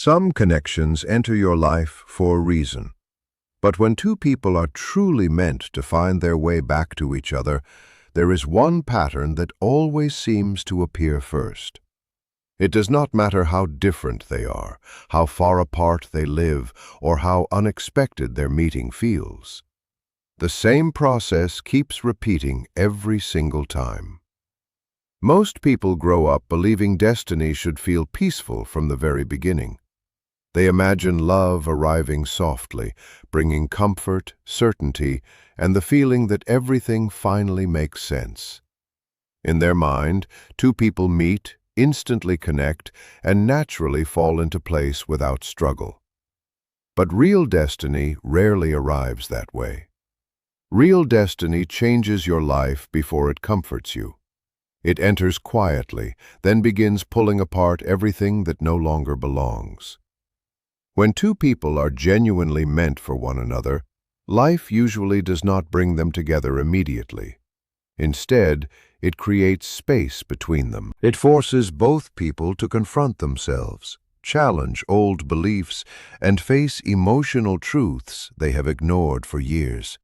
Some connections enter your life for a reason. But when two people are truly meant to find their way back to each other, there is one pattern that always seems to appear first. It does not matter how different they are, how far apart they live, or how unexpected their meeting feels. The same process keeps repeating every single time. Most people grow up believing destiny should feel peaceful from the very beginning. They imagine love arriving softly, bringing comfort, certainty, and the feeling that everything finally makes sense. In their mind, two people meet, instantly connect, and naturally fall into place without struggle. But real destiny rarely arrives that way. Real destiny changes your life before it comforts you. It enters quietly, then begins pulling apart everything that no longer belongs. When two people are genuinely meant for one another, life usually does not bring them together immediately. Instead, it creates space between them. It forces both people to confront themselves, challenge old beliefs, and face emotional truths they have ignored for years.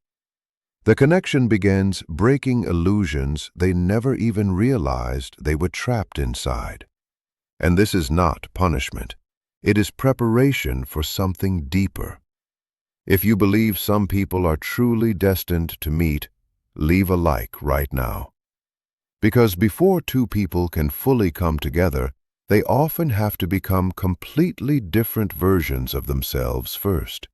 The connection begins breaking illusions they never even realized they were trapped inside. And this is not punishment. It is preparation for something deeper. If you believe some people are truly destined to meet, leave a like right now. Because before two people can fully come together, they often have to become completely different versions of themselves first.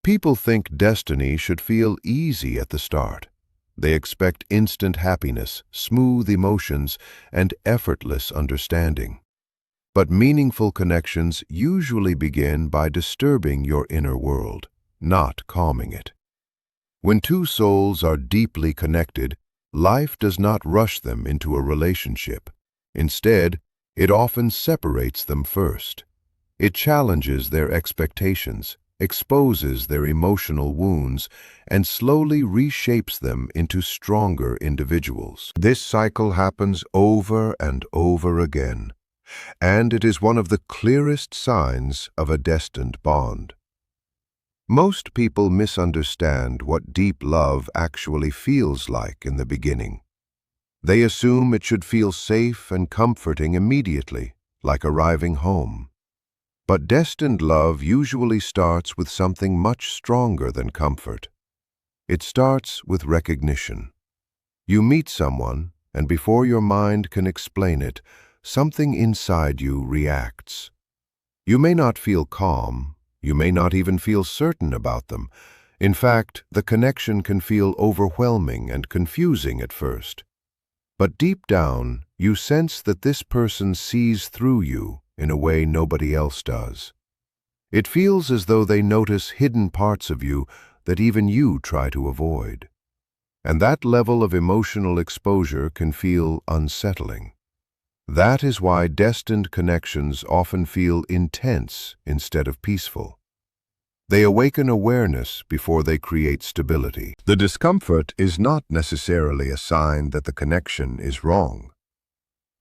People think destiny should feel easy at the start. They expect instant happiness, smooth emotions, and effortless understanding. But meaningful connections usually begin by disturbing your inner world, not calming it. When two souls are deeply connected, life does not rush them into a relationship. Instead, it often separates them first. It challenges their expectations, exposes their emotional wounds, and slowly reshapes them into stronger individuals. This cycle happens over and over again, and it is one of the clearest signs of a destined bond. Most people misunderstand what deep love actually feels like in the beginning. They assume it should feel safe and comforting immediately, like arriving home. But destined love usually starts with something much stronger than comfort. It starts with recognition. You meet someone, and before your mind can explain it, something inside you reacts. You may not feel calm, you may not even feel certain about them. In fact, the connection can feel overwhelming and confusing at first. But deep down, you sense that this person sees through you in a way nobody else does. It feels as though they notice hidden parts of you that even you try to avoid. And that level of emotional exposure can feel unsettling. That is why destined connections often feel intense instead of peaceful. They awaken awareness before they create stability. The discomfort is not necessarily a sign that the connection is wrong.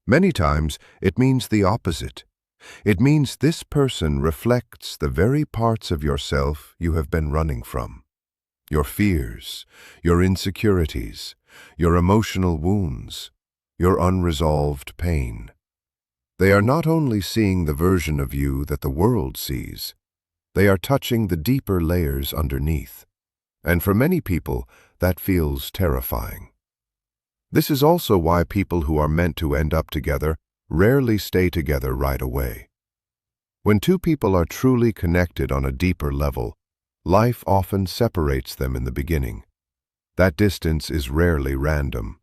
Many times, it means the opposite. It means this person reflects the very parts of yourself you have been running from. Your fears, your insecurities, your emotional wounds, your unresolved pain. They are not only seeing the version of you that the world sees, they are touching the deeper layers underneath. And for many people, that feels terrifying. This is also why people who are meant to end up together rarely stay together right away. When two people are truly connected on a deeper level, life often separates them in the beginning. That distance is rarely random.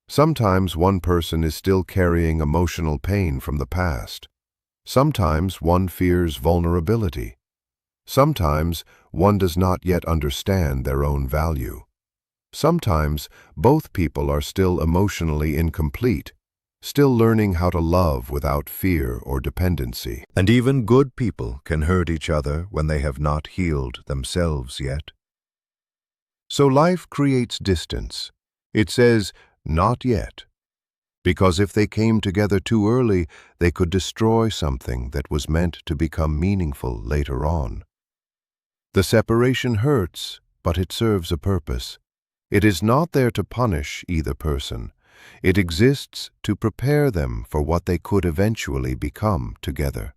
Sometimes one person is still carrying emotional pain from the past. Sometimes one fears vulnerability. Sometimes one does not yet understand their own value. Sometimes both people are still emotionally incomplete, still learning how to love without fear or dependency. And even good people can hurt each other when they have not healed themselves yet. So life creates distance. It says, "Not yet." Because if they came together too early, they could destroy something that was meant to become meaningful later on. The separation hurts, but it serves a purpose. It is not there to punish either person. It exists to prepare them for what they could eventually become together.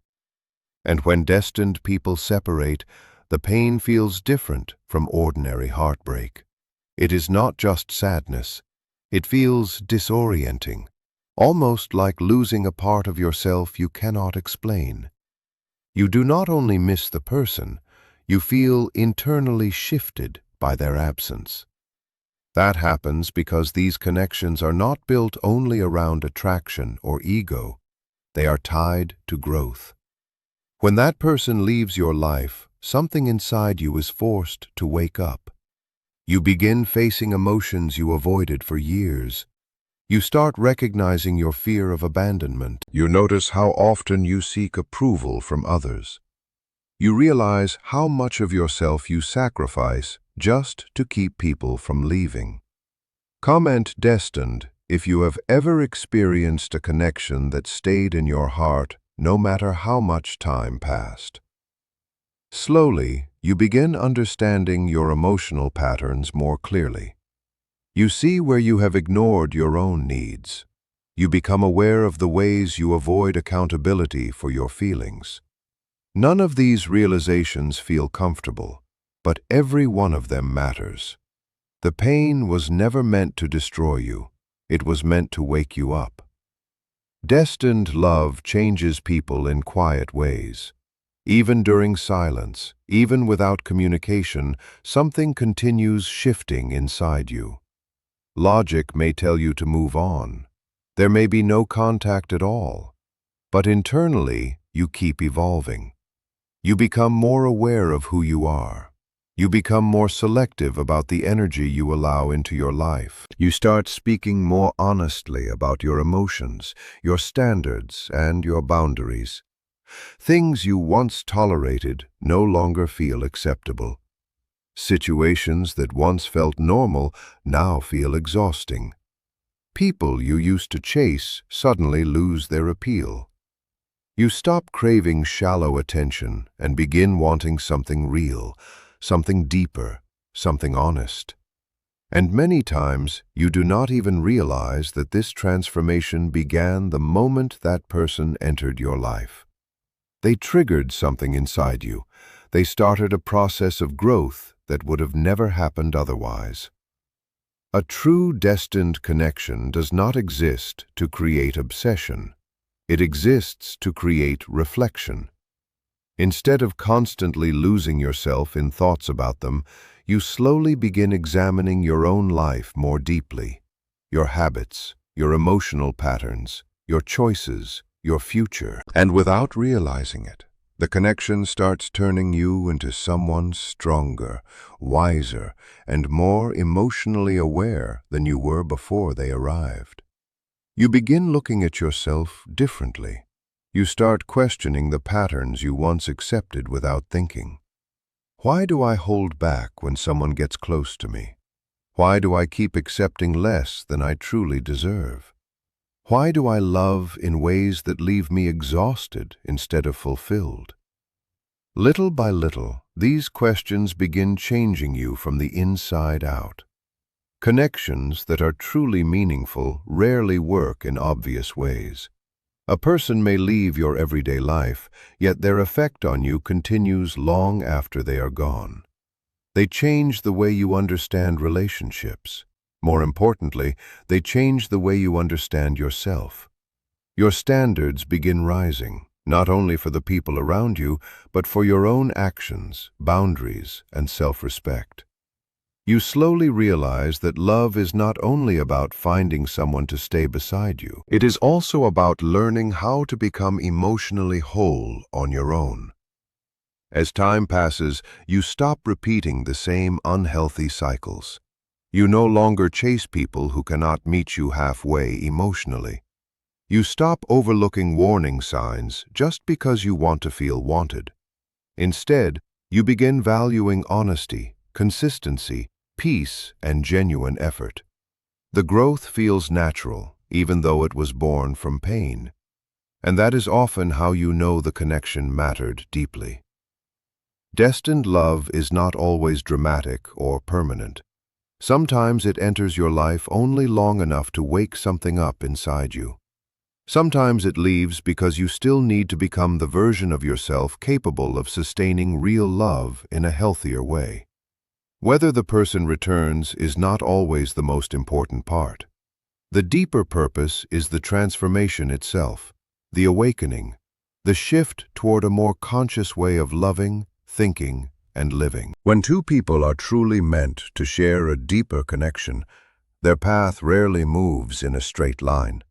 And when destined people separate, the pain feels different from ordinary heartbreak. It is not just sadness. It feels disorienting, almost like losing a part of yourself you cannot explain. You do not only miss the person, you feel internally shifted by their absence. That happens because these connections are not built only around attraction or ego. They are tied to growth. When that person leaves your life, something inside you is forced to wake up. You begin facing emotions you avoided for years. You start recognizing your fear of abandonment. You notice how often you seek approval from others. You realize how much of yourself you sacrifice just to keep people from leaving. Comment Destined if you have ever experienced a connection that stayed in your heart no matter how much time passed. Slowly, you begin understanding your emotional patterns more clearly. You see where you have ignored your own needs. You become aware of the ways you avoid accountability for your feelings. None of these realizations feel comfortable, but every one of them matters. The pain was never meant to destroy you. It was meant to wake you up. Destined love changes people in quiet ways. Even during silence, even without communication, something continues shifting inside you. Logic may tell you to move on. There may be no contact at all. But internally, you keep evolving. You become more aware of who you are. You become more selective about the energy you allow into your life. You start speaking more honestly about your emotions, your standards, and your boundaries. Things you once tolerated no longer feel acceptable. Situations that once felt normal now feel exhausting. People you used to chase suddenly lose their appeal. You stop craving shallow attention and begin wanting something real, something deeper, something honest. And many times you do not even realize that this transformation began the moment that person entered your life. They triggered something inside you. They started a process of growth that would have never happened otherwise. A true destined connection does not exist to create obsession. It exists to create reflection. Instead of constantly losing yourself in thoughts about them, you slowly begin examining your own life more deeply. Your habits, your emotional patterns, your choices, your future. And without realizing it, the connection starts turning you into someone stronger, wiser, and more emotionally aware than you were before they arrived. You begin looking at yourself differently. You start questioning the patterns you once accepted without thinking. Why do I hold back when someone gets close to me? Why do I keep accepting less than I truly deserve? Why do I love in ways that leave me exhausted instead of fulfilled? Little by little, these questions begin changing you from the inside out. Connections that are truly meaningful rarely work in obvious ways. A person may leave your everyday life, yet their effect on you continues long after they are gone. They change the way you understand relationships. More importantly, they change the way you understand yourself. Your standards begin rising, not only for the people around you, but for your own actions, boundaries, and self-respect. You slowly realize that love is not only about finding someone to stay beside you. It is also about learning how to become emotionally whole on your own. As time passes, you stop repeating the same unhealthy cycles. You no longer chase people who cannot meet you halfway emotionally. You stop overlooking warning signs just because you want to feel wanted. Instead, you begin valuing honesty, consistency, peace, and genuine effort. The growth feels natural, even though it was born from pain. And that is often how you know the connection mattered deeply. Destined love is not always dramatic or permanent. Sometimes it enters your life only long enough to wake something up inside you. Sometimes it leaves because you still need to become the version of yourself capable of sustaining real love in a healthier way. Whether the person returns is not always the most important part. The deeper purpose is the transformation itself, the awakening, the shift toward a more conscious way of loving, thinking, and living. When two people are truly meant to share a deeper connection, their path rarely moves in a straight line.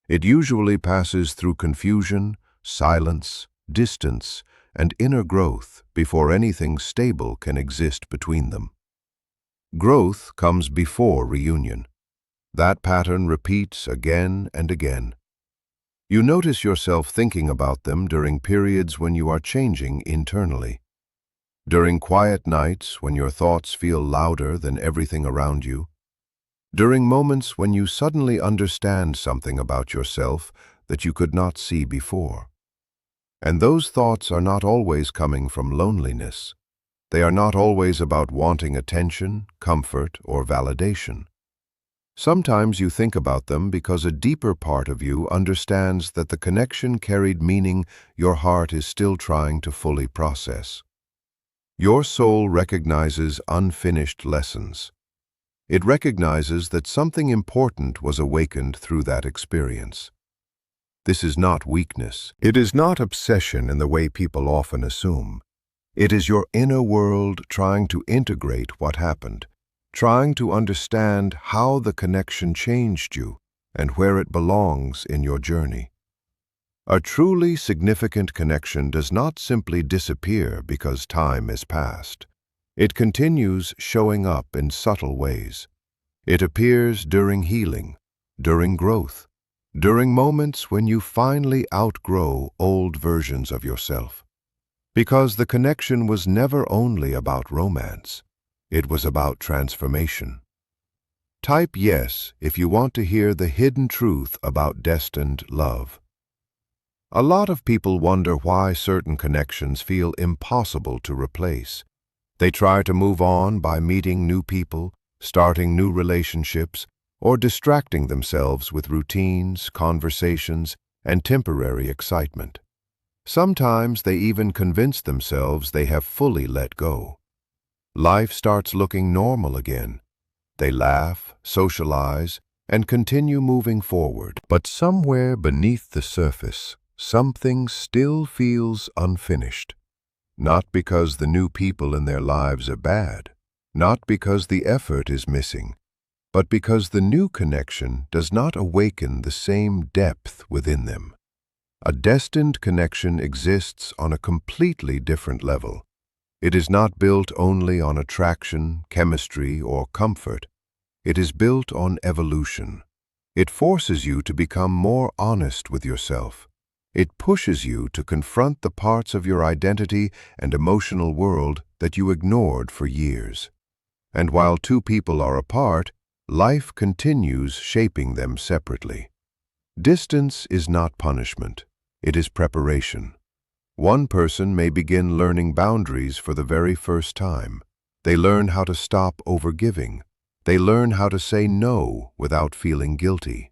It usually passes through confusion, silence, distance, and inner growth before anything stable can exist between them. Growth comes before reunion. That pattern repeats again and again. You notice yourself thinking about them during periods when you are changing internally. During quiet nights when your thoughts feel louder than everything around you. During moments when you suddenly understand something about yourself that you could not see before. And those thoughts are not always coming from loneliness. They are not always about wanting attention, comfort, or validation. Sometimes you think about them because a deeper part of you understands that the connection carried meaning your heart is still trying to fully process. Your soul recognizes unfinished lessons. It recognizes that something important was awakened through that experience. This is not weakness. It is not obsession in the way people often assume. It is your inner world trying to integrate what happened, trying to understand how the connection changed you and where it belongs in your journey. A truly significant connection does not simply disappear because time has passed. It continues showing up in subtle ways. It appears during healing, during growth, during moments when you finally outgrow old versions of yourself. Because the connection was never only about romance. It was about transformation. Type yes if you want to hear the hidden truth about destined love. A lot of people wonder why certain connections feel impossible to replace. They try to move on by meeting new people, starting new relationships, or distracting themselves with routines, conversations, and temporary excitement. Sometimes they even convince themselves they have fully let go. Life starts looking normal again. They laugh, socialize, and continue moving forward. But somewhere beneath the surface, something still feels unfinished. Not because the new people in their lives are bad, not because the effort is missing, but because the new connection does not awaken the same depth within them. A destined connection exists on a completely different level. It is not built only on attraction, chemistry, or comfort. It is built on evolution. It forces you to become more honest with yourself. It pushes you to confront the parts of your identity and emotional world that you ignored for years. And while two people are apart, life continues shaping them separately. Distance is not punishment. It is preparation. One person may begin learning boundaries for the very first time. They learn how to stop overgiving. They learn how to say no without feeling guilty.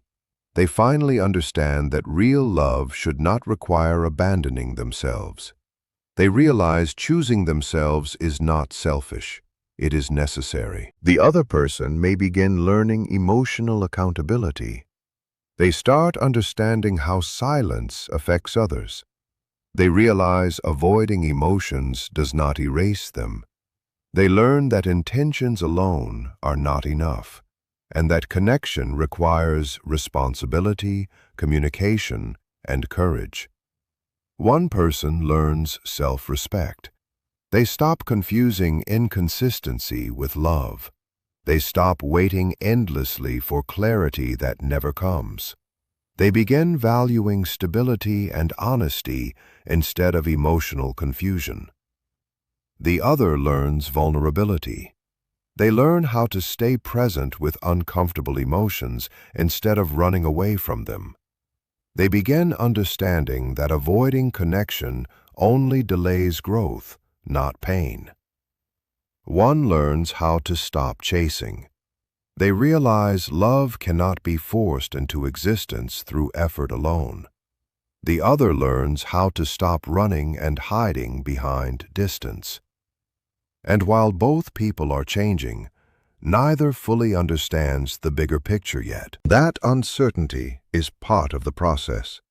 They finally understand that real love should not require abandoning themselves. They realize choosing themselves is not selfish. It is necessary. The other person may begin learning emotional accountability. They start understanding how silence affects others. They realize avoiding emotions does not erase them. They learn that intentions alone are not enough, and that connection requires responsibility, communication, and courage. One person learns self-respect. They stop confusing inconsistency with love. They stop waiting endlessly for clarity that never comes. They begin valuing stability and honesty instead of emotional confusion. The other learns vulnerability. They learn how to stay present with uncomfortable emotions instead of running away from them. They begin understanding that avoiding connection only delays growth, not pain. One learns how to stop chasing. They realize love cannot be forced into existence through effort alone. The other learns how to stop running and hiding behind distance. And while both people are changing, neither fully understands the bigger picture yet. That uncertainty is part of the process.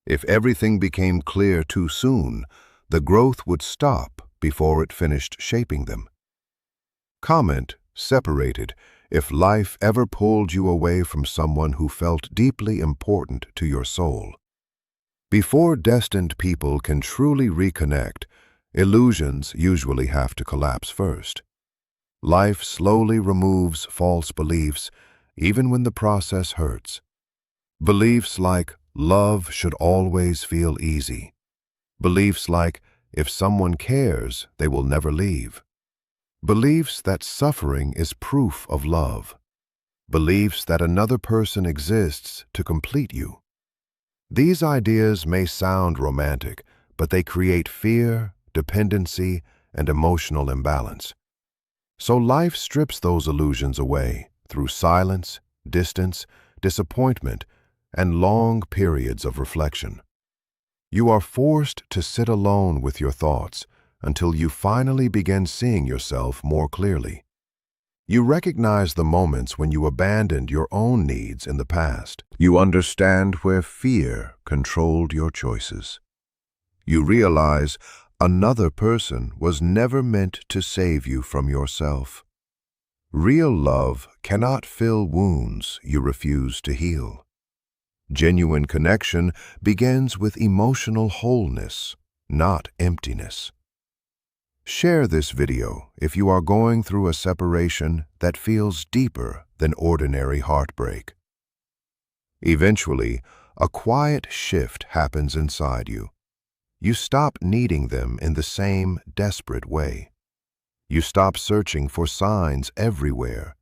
If everything became clear too soon, the growth would stop before it finished shaping them. Comment, separated, if life ever pulled you away from someone who felt deeply important to your soul. Before destined people can truly reconnect, illusions usually have to collapse first. Life slowly removes false beliefs, even when the process hurts. Beliefs like love should always feel easy. Beliefs like if someone cares, they will never leave. Beliefs that suffering is proof of love. Beliefs that another person exists to complete you. These ideas may sound romantic, but they create fear, dependency, and emotional imbalance. So life strips those illusions away through silence, distance, disappointment, and long periods of reflection. You are forced to sit alone with your thoughts until you finally begin seeing yourself more clearly. You recognize the moments when you abandoned your own needs in the past. You understand where fear controlled your choices. You realize another person was never meant to save you from yourself. Real love cannot fill wounds you refuse to heal. Genuine connection begins with emotional wholeness, not emptiness. Share this video if you are going through a separation that feels deeper than ordinary heartbreak. Eventually, a quiet shift happens inside you. You stop needing them in the same desperate way. You stop searching for signs everywhere.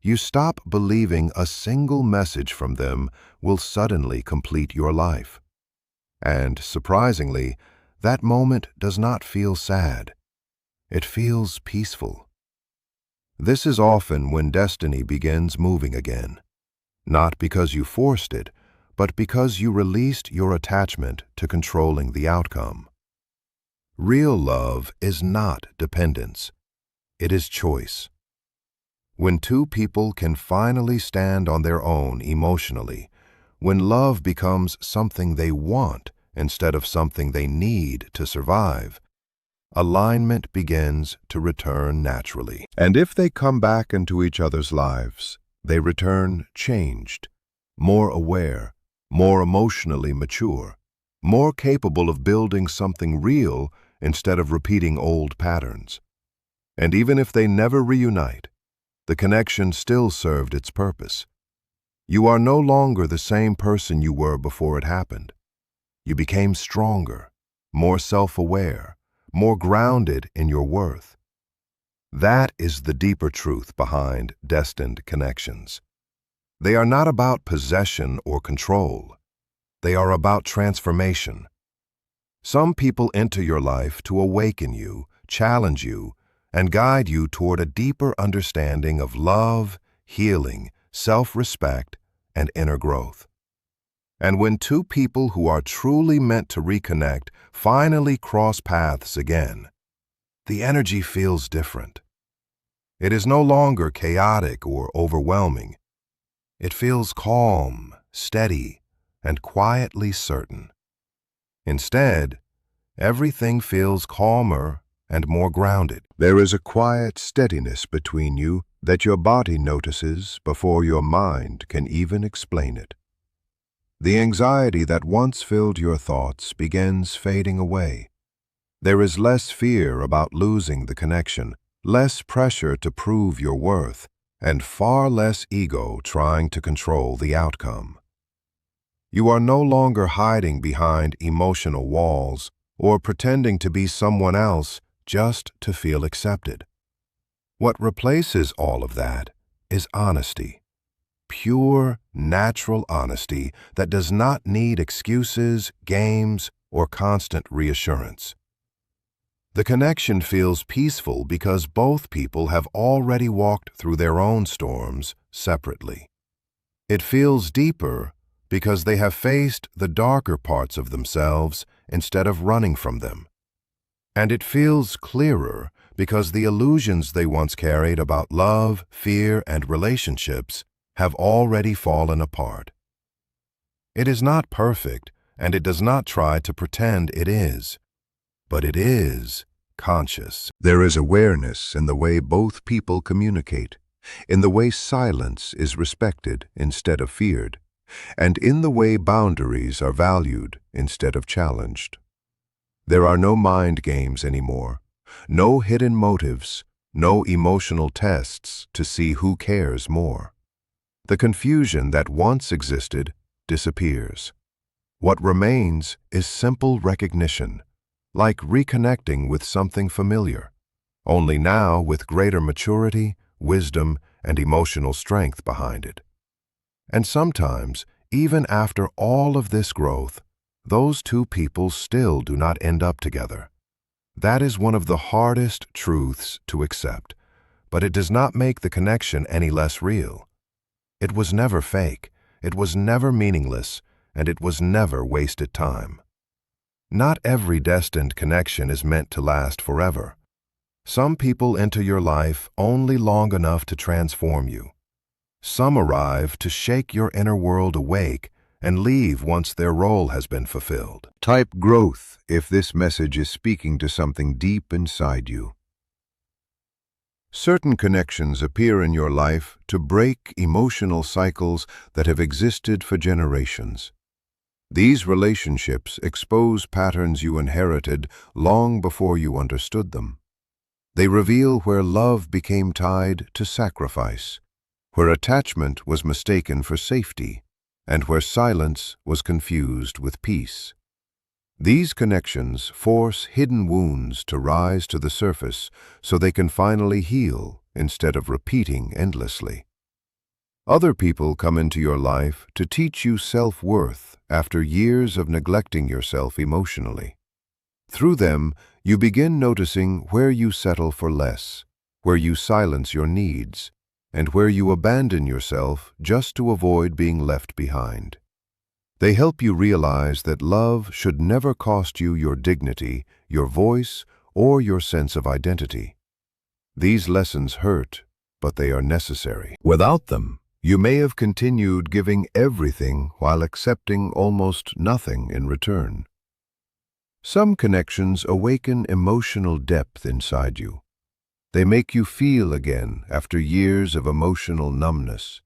You stop believing a single message from them will suddenly complete your life. And, surprisingly, that moment does not feel sad. It feels peaceful. This is often when destiny begins moving again, not because you forced it, but because you released your attachment to controlling the outcome. Real love is not dependence. It is choice. When two people can finally stand on their own emotionally, when love becomes something they want instead of something they need to survive, alignment begins to return naturally. And if they come back into each other's lives, they return changed, more aware, more emotionally mature, more capable of building something real instead of repeating old patterns. And even if they never reunite, the connection still served its purpose. You are no longer the same person you were before it happened. You became stronger, more self-aware, more grounded in your worth. That is the deeper truth behind destined connections. They are not about possession or control. They are about transformation. Some people enter your life to awaken you, challenge you, and guide you toward a deeper understanding of love, healing, self-respect, and inner growth. And when two people who are truly meant to reconnect finally cross paths again, the energy feels different. It is no longer chaotic or overwhelming. It feels calm, steady, and quietly certain. Instead, everything feels calmer and more grounded. There is a quiet steadiness between you that your body notices before your mind can even explain it. The anxiety that once filled your thoughts begins fading away. There is less fear about losing the connection, less pressure to prove your worth, and far less ego trying to control the outcome. You are no longer hiding behind emotional walls or pretending to be someone else just to feel accepted. What replaces all of that is honesty. Pure, natural honesty that does not need excuses, games, or constant reassurance. The connection feels peaceful because both people have already walked through their own storms separately. It feels deeper because they have faced the darker parts of themselves instead of running from them. And it feels clearer because the illusions they once carried about love, fear, and relationships have already fallen apart. It is not perfect, and it does not try to pretend it is, but it is conscious. There is awareness in the way both people communicate, in the way silence is respected instead of feared, and in the way boundaries are valued instead of challenged. There are no mind games anymore, no hidden motives, no emotional tests to see who cares more. The confusion that once existed disappears. What remains is simple recognition, like reconnecting with something familiar, only now with greater maturity, wisdom, and emotional strength behind it. And sometimes, even after all of this growth, those two people still do not end up together. That is one of the hardest truths to accept, but it does not make the connection any less real. It was never fake, it was never meaningless, and it was never wasted time. Not every destined connection is meant to last forever. Some people enter your life only long enough to transform you. Some arrive to shake your inner world awake and leave once their role has been fulfilled. Type growth if this message is speaking to something deep inside you. Certain connections appear in your life to break emotional cycles that have existed for generations. These relationships expose patterns you inherited long before you understood them. They reveal where love became tied to sacrifice, where attachment was mistaken for safety, and where silence was confused with peace. These connections force hidden wounds to rise to the surface so they can finally heal instead of repeating endlessly. Other people come into your life to teach you self-worth after years of neglecting yourself emotionally. Through them, you begin noticing where you settle for less, where you silence your needs, and where you abandon yourself just to avoid being left behind. They help you realize that love should never cost you your dignity, your voice, or your sense of identity. These lessons hurt, but they are necessary. Without them, you may have continued giving everything while accepting almost nothing in return. Some connections awaken emotional depth inside you. They make you feel again after years of emotional numbness.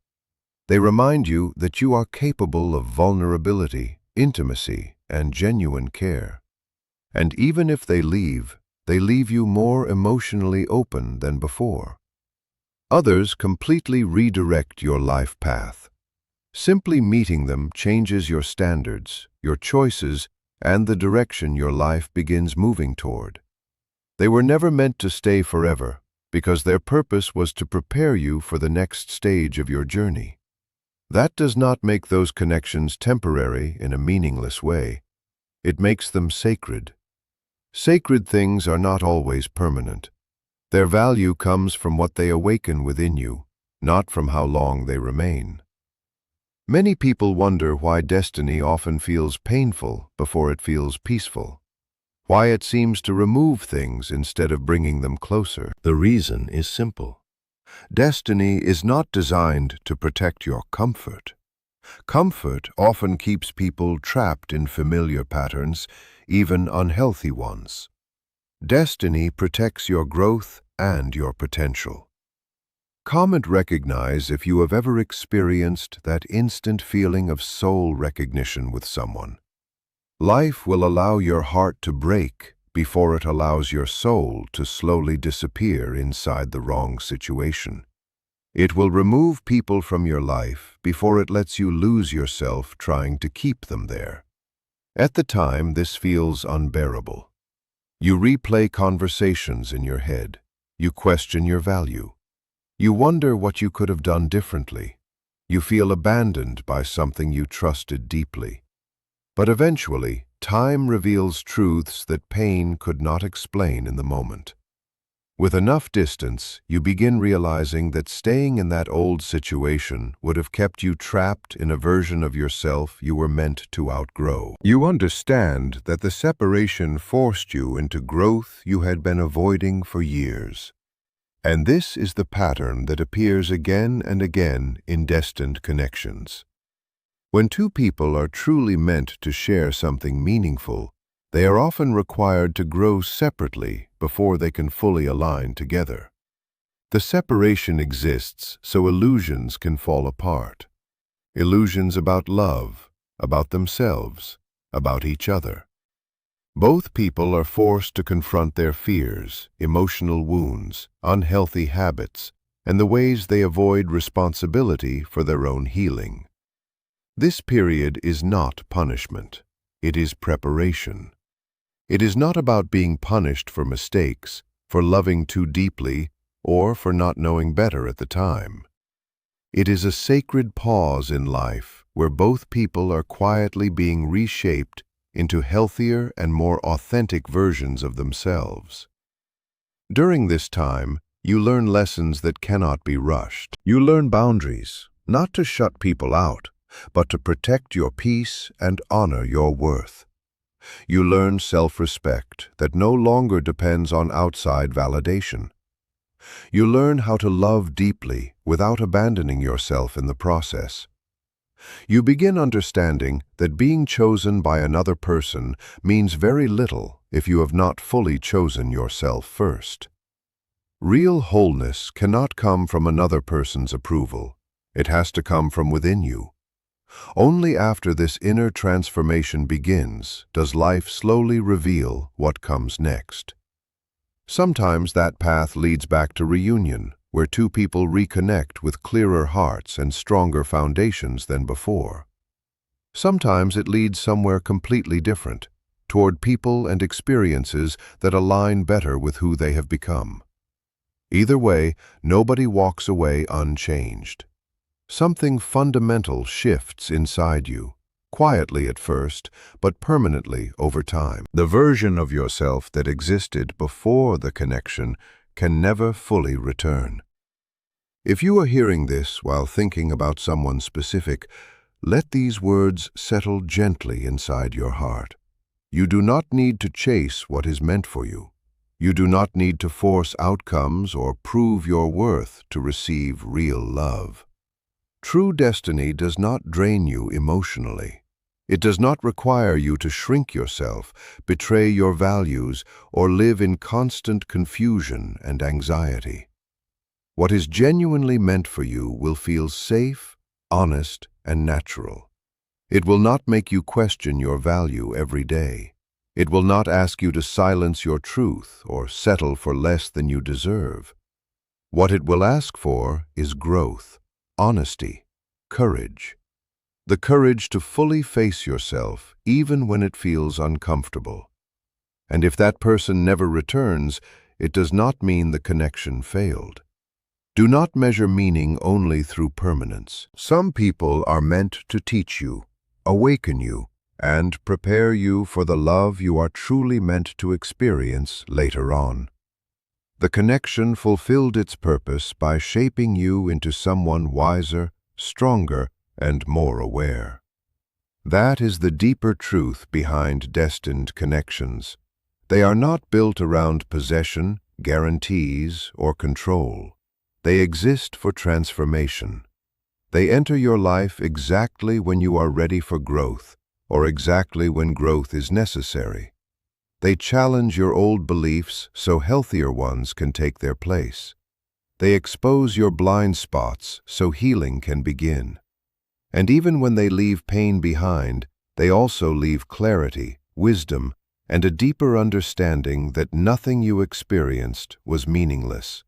They remind you that you are capable of vulnerability, intimacy, and genuine care. And even if they leave you more emotionally open than before. Others completely redirect your life path. Simply meeting them changes your standards, your choices, and the direction your life begins moving toward. They were never meant to stay forever because their purpose was to prepare you for the next stage of your journey. That does not make those connections temporary in a meaningless way. It makes them sacred. Sacred things are not always permanent. Their value comes from what they awaken within you, not from how long they remain. Many people wonder why destiny often feels painful before it feels peaceful, why it seems to remove things instead of bringing them closer. The reason is simple. Destiny is not designed to protect your comfort. Comfort often keeps people trapped in familiar patterns, even unhealthy ones. Destiny protects your growth and your potential. Comment recognize if you have ever experienced that instant feeling of soul recognition with someone. Life will allow your heart to break before it allows your soul to slowly disappear inside the wrong situation. It will remove people from your life before it lets you lose yourself trying to keep them there. At the time, this feels unbearable. You replay conversations in your head. You question your value. You wonder what you could have done differently. You feel abandoned by something you trusted deeply. But eventually, time reveals truths that pain could not explain in the moment. With enough distance, you begin realizing that staying in that old situation would have kept you trapped in a version of yourself you were meant to outgrow. You understand that the separation forced you into growth you had been avoiding for years. And this is the pattern that appears again and again in destined connections. When two people are truly meant to share something meaningful, they are often required to grow separately before they can fully align together. The separation exists so illusions can fall apart. Illusions about love, about themselves, about each other. Both people are forced to confront their fears, emotional wounds, unhealthy habits, and the ways they avoid responsibility for their own healing. This period is not punishment. It is preparation. It is not about being punished for mistakes, for loving too deeply, or for not knowing better at the time. It is a sacred pause in life where both people are quietly being reshaped into healthier and more authentic versions of themselves. During this time, you learn lessons that cannot be rushed. You learn boundaries, not to shut people out, but to protect your peace and honor your worth. You learn self-respect that no longer depends on outside validation. You learn how to love deeply without abandoning yourself in the process. You begin understanding that being chosen by another person means very little if you have not fully chosen yourself first. Real wholeness cannot come from another person's approval. It has to come from within you. Only after this inner transformation begins does life slowly reveal what comes next. Sometimes that path leads back to reunion, where two people reconnect with clearer hearts and stronger foundations than before. Sometimes it leads somewhere completely different, toward people and experiences that align better with who they have become. Either way, nobody walks away unchanged. Something fundamental shifts inside you, quietly at first, but permanently over time. The version of yourself that existed before the connection can never fully return. If you are hearing this while thinking about someone specific, let these words settle gently inside your heart. You do not need to chase what is meant for you. You do not need to force outcomes or prove your worth to receive real love. True destiny does not drain you emotionally. It does not require you to shrink yourself, betray your values, or live in constant confusion and anxiety. What is genuinely meant for you will feel safe, honest, and natural. It will not make you question your value every day. It will not ask you to silence your truth or settle for less than you deserve. What it will ask for is growth, honesty, courage. The courage to fully face yourself even when it feels uncomfortable. And if that person never returns, it does not mean the connection failed. Do not measure meaning only through permanence. Some people are meant to teach you, awaken you, and prepare you for the love you are truly meant to experience later on. The connection fulfilled its purpose by shaping you into someone wiser, stronger, and more aware. That is the deeper truth behind destined connections. They are not built around possession, guarantees, or control. They exist for transformation. They enter your life exactly when you are ready for growth, or exactly when growth is necessary. They challenge your old beliefs so healthier ones can take their place. They expose your blind spots so healing can begin. And even when they leave pain behind, they also leave clarity, wisdom, and a deeper understanding that nothing you experienced was meaningless.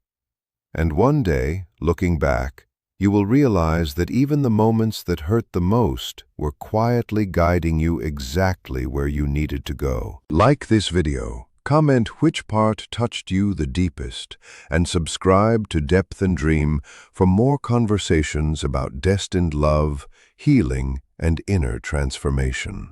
And one day, looking back, you will realize that even the moments that hurt the most were quietly guiding you exactly where you needed to go. Like this video, Comment which part touched you the deepest, and subscribe to Depth and Dream for more conversations about destined love, healing, and inner transformation.